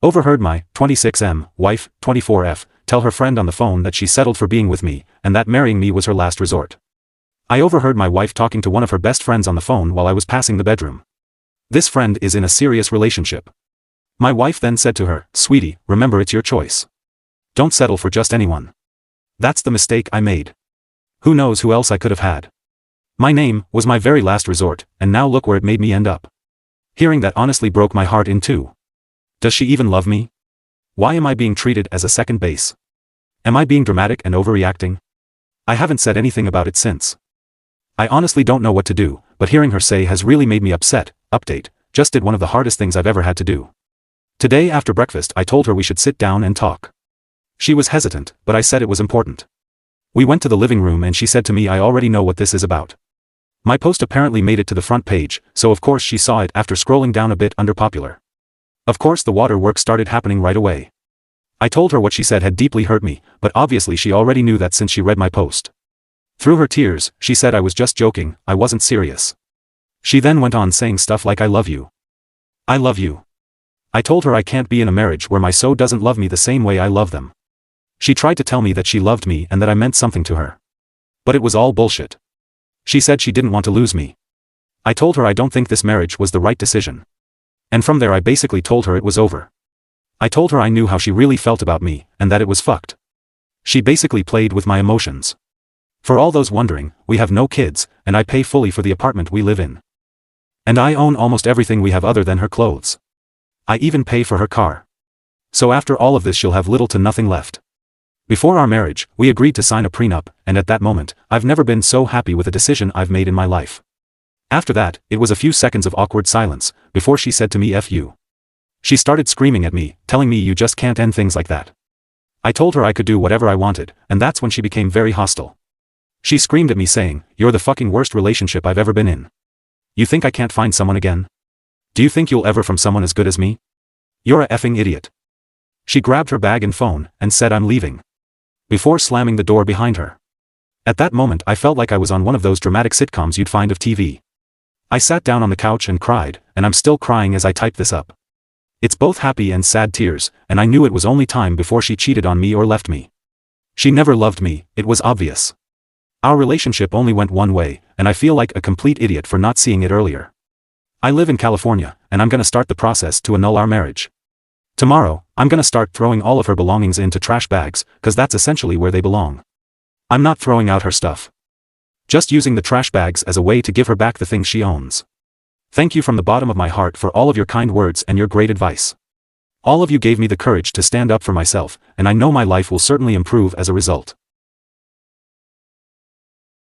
Overheard my 26M wife, 24F, tell her friend on the phone that she settled for being with me, and that marrying me was her last resort. I overheard my wife talking to one of her best friends on the phone while I was passing the bedroom. This friend is in a serious relationship. My wife then said to her, "Sweetie, remember it's your choice. Don't settle for just anyone. That's the mistake I made. Who knows who else I could have had. My name was my very last resort, and now look where it made me end up." Hearing that honestly broke my heart in two. Does she even love me? Why am I being treated as a second base? Am I being dramatic and overreacting? I haven't said anything about it since. I honestly don't know what to do, but hearing her say has really made me upset. Update, just did one of the hardest things I've ever had to do. Today after breakfast I told her we should sit down and talk. She was hesitant, but I said it was important. We went to the living room and she said to me, "I already know what this is about." My post apparently made it to the front page, so of course she saw it after scrolling down a bit under popular. Of course the waterworks started happening right away. I told her what she said had deeply hurt me, but obviously she already knew that since she read my post. Through her tears, she said I was just joking, I wasn't serious. She then went on saying stuff like "I love you. I love you." I told her I can't be in a marriage where my so doesn't love me the same way I love them. She tried to tell me that she loved me and that I meant something to her. But it was all bullshit. She said she didn't want to lose me. I told her I don't think this marriage was the right decision. And from there I basically told her it was over. I told her I knew how she really felt about me, and that it was fucked. She basically played with my emotions. For all those wondering, we have no kids, and I pay fully for the apartment we live in. And I own almost everything we have other than her clothes. I even pay for her car. So after all of this she'll have little to nothing left. Before our marriage, we agreed to sign a prenup, and at that moment, I've never been so happy with a decision I've made in my life. After that, it was a few seconds of awkward silence, before she said to me, "F you." She started screaming at me, telling me you just can't end things like that. I told her I could do whatever I wanted, and that's when she became very hostile. She screamed at me saying, "You're the fucking worst relationship I've ever been in. You think I can't find someone again? Do you think you'll ever from someone as good as me? You're a effing idiot." She grabbed her bag and phone, and said I'm leaving. Before slamming the door behind her. At that moment I felt like I was on one of those dramatic sitcoms you'd find of TV. I sat down on the couch and cried, and I'm still crying as I type this up. It's both happy and sad tears, and I knew it was only time before she cheated on me or left me. She never loved me, it was obvious. Our relationship only went one way, and I feel like a complete idiot for not seeing it earlier. I live in California, and I'm gonna start the process to annul our marriage. Tomorrow, I'm gonna start throwing all of her belongings into trash bags, cause that's essentially where they belong. I'm not throwing out her stuff. Just using the trash bags as a way to give her back the things she owns. Thank you from the bottom of my heart for all of your kind words and your great advice. All of you gave me the courage to stand up for myself, and I know my life will certainly improve as a result.